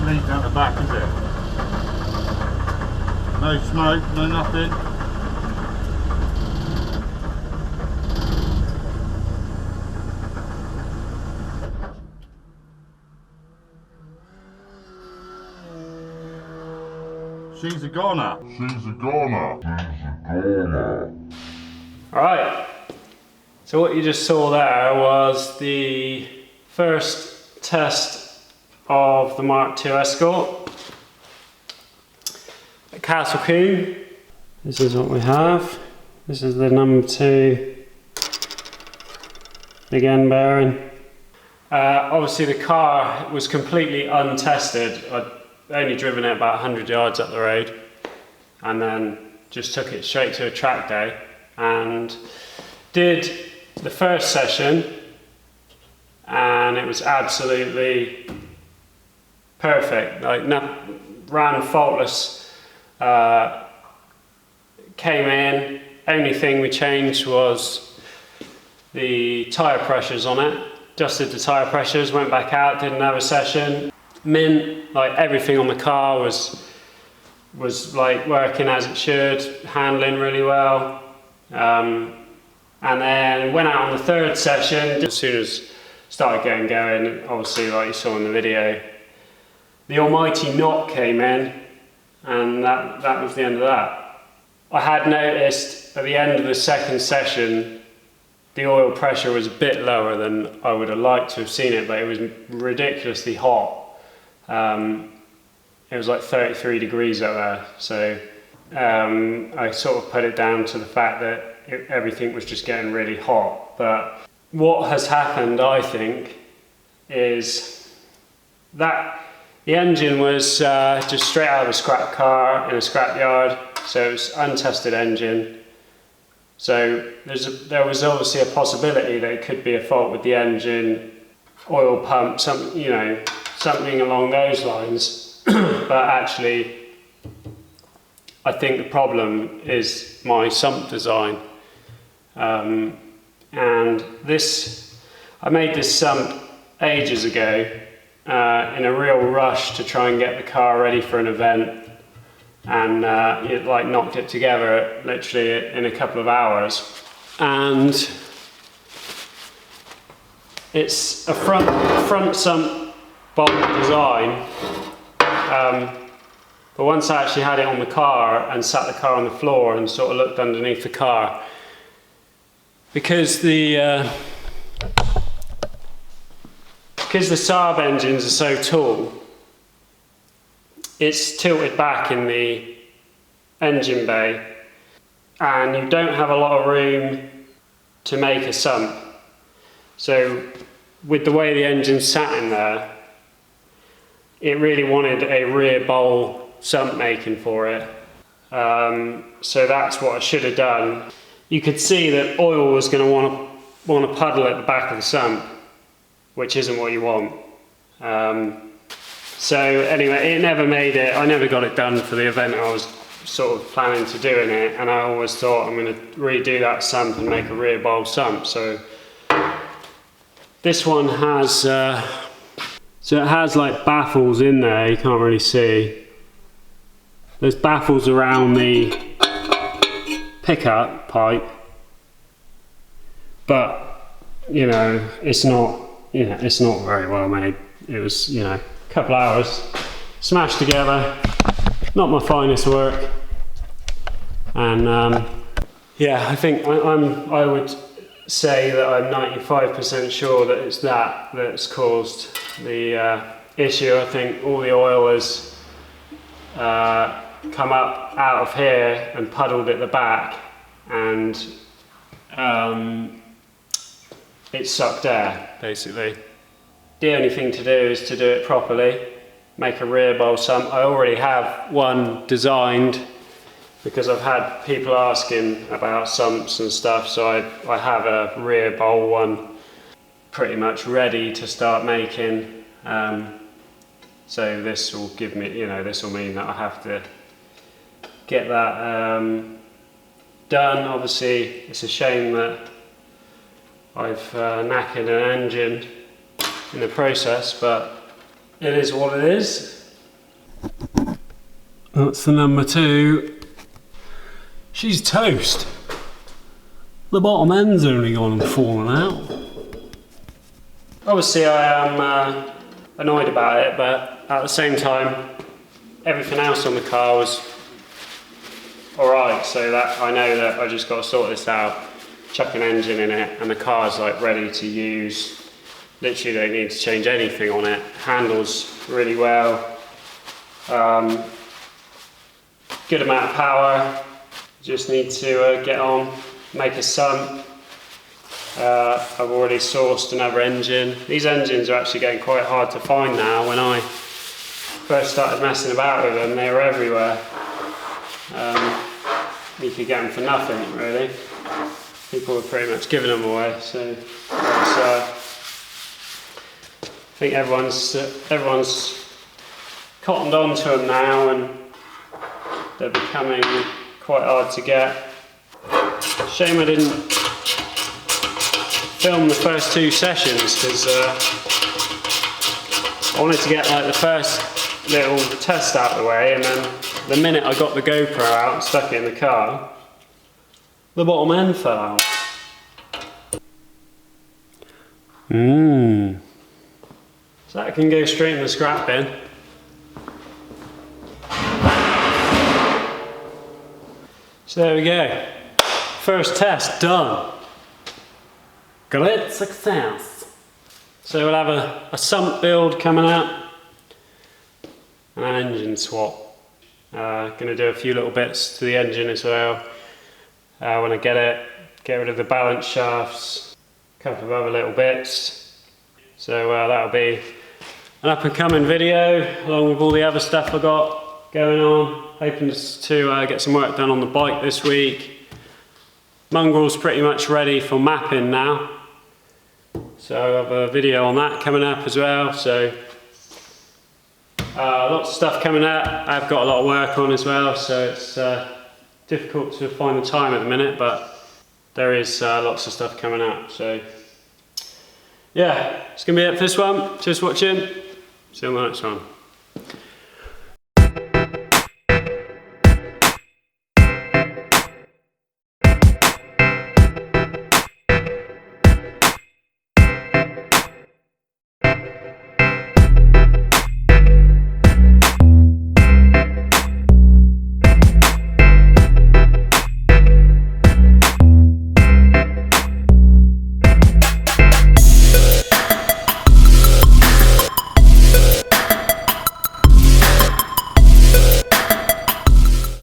clean down the back, is it? No smoke, no nothing. She's a goner. She's a goner. Alright, so what you just saw there was the first test of the Mk2 Escort at Castle Combe. This is what we have. This is the number 2 big end bearing. Obviously the car was completely untested. I'd only driven it about 100 yards up the road and then just took it straight to a track day and did the first session, and it was absolutely perfect. Like, ran faultless, came in. Only thing we changed was the tyre pressures on it. Adjusted the tyre pressures, went back out, did another session. Mint, like everything on the car was like working as it should, handling really well. And then went out on the third session. As soon as started getting going, obviously like you saw in the video, the almighty knock came in, and that was the end of that. I had noticed at the end of the second session the oil pressure was a bit lower than I would have liked to have seen it, but it was ridiculously hot. It was like 33 degrees up there, so I sort of put it down to the fact that everything was just getting really hot. But what has happened, I think, is that the engine was just straight out of a scrap car in a scrap yard, so it was untested engine. So there was obviously a possibility that it could be a fault with the engine, oil pump, something along those lines. But actually, I think the problem is my sump design. And this, I made this sump ages ago in a real rush to try and get the car ready for an event, and it like knocked it together literally in a couple of hours. And it's a front sump bolt design, but once I actually had it on the car and sat the car on the floor and sort of looked underneath the car, because the Saab engines are so tall, it's tilted back in the engine bay, and you don't have a lot of room to make a sump. So with the way the engine sat in there, it really wanted a rear bowl sump making for it. So that's what I should have done. You could see that oil was going to want to puddle at the back of the sump, which isn't what you want. So anyway, it never made it. I never got it done for the event I was sort of planning to do in it, and I always thought I'm going to redo that sump and make a rear bowl sump. So this one has, so it has like baffles in there. You can't really see. There's baffles around the pickup pipe, but it's not very well made. It was a couple hours smashed together, not my finest work, and yeah, I think I would say that I'm 95% sure that it's that's caused the issue. I think all the oil has come up out of here and puddled at the back, and it's sucked air basically. The only thing to do is to do it properly, make a rear bowl sump. I already have one designed because I've had people asking about sumps and stuff, so I have a rear bowl one pretty much ready to start making. So this will give me, this will mean that I have to get that done. Obviously, it's a shame that I've knackered an engine in the process, but it is what it is. That's the number 2. She's toast. The bottom end's only gone and fallen out. Obviously I am annoyed about it, but at the same time everything else on the car was alright, so that I know that I just got to sort this out, chuck an engine in it, and the car's like ready to use. Literally don't need to change anything on it. Handles really well. Good amount of power. Just need to get on, make a sump. I've already sourced another engine. These engines are actually getting quite hard to find now. When I first started messing about with them, they were everywhere. You could get them for nothing, really. People were pretty much giving them away, so I think everyone's cottoned on to them now, and they're becoming quite hard to get. Shame I didn't film the first 2 sessions, because I wanted to get like the first little test out of the way, and then the minute I got the GoPro out and stuck it in the car, the bottom end fell out. So that can go straight in the scrap bin. So there we go. First test done. Great success. So we'll have a sump build coming up and an engine swap. Going to do a few little bits to the engine as well. When I get rid of the balance shafts, a couple of other little bits. So that'll be an up and coming video along with all the other stuff I got going on. Hoping to get some work done on the bike this week. Mongrel's pretty much ready for mapping now. So I have a video on that coming up as well. So lots of stuff coming up. I've got a lot of work on as well, so it's difficult to find the time at the minute, but there is lots of stuff coming up. So yeah, it's gonna be it for this one. Just watching. See you on the next one.